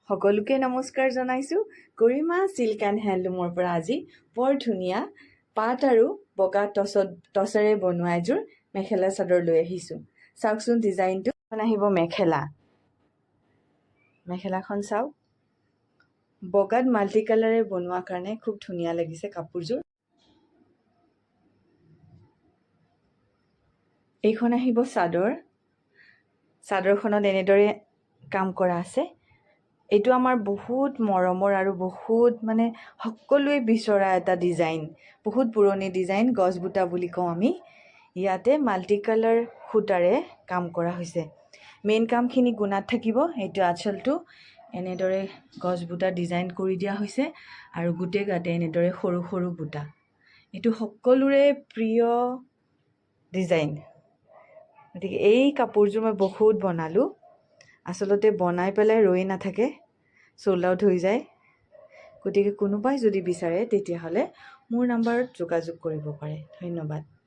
সকলোকে নমস্কাৰ জনাইছোঁ। গৰিমা চিল্ক এণ্ড হেণ্ডলুমৰ পৰা আজি বৰ ধুনীয়া পাট আৰু বগা টচেৰে বনোৱা এযোৰ মেখেলা চাদৰ লৈ আহিছোঁ। চাওকচোন ডিজাইনটো। আহিব মেখেলাখন চাওক। বগাত মাল্টি কালাৰে বনোৱা কাৰণে খুব ধুনীয়া লাগিছে কাপোৰযোৰ। এইখন আহিব চাদৰ। চাদৰখনত এনেদৰে কাম কৰা আছে। এইটো আমাৰ বহুত মৰমৰ আৰু বহুত সকলোৱে বিচৰা এটা ডিজাইন। বহুত পুৰণি ডিজাইন, গছ বুটা বুলি কওঁ আমি। ইয়াতে মাল্টি কালাৰ সূতাৰে কাম কৰা হৈছে। মেইন কামখিনি গুণাত থাকিব। এইটো আঁচলটো এনেদৰে গছ বুটা ডিজাইন কৰি দিয়া হৈছে আৰু গোটেই গাতে এনেদৰে সৰু সৰু বুটা। এইটো সকলোৰে প্ৰিয় ডিজাইন। গতিকে এই কাপোৰযোৰ মই বহুত বনালোঁ। আচলতে বনাই পেলাই ৰৈ নাথাকে, চ'ল্ড আউট হৈ যায়। গতিকে কোনোবাই যদি বিচাৰে তেতিয়াহ'লে মোৰ নাম্বাৰত যোগাযোগ কৰিব পাৰে। ধন্যবাদ।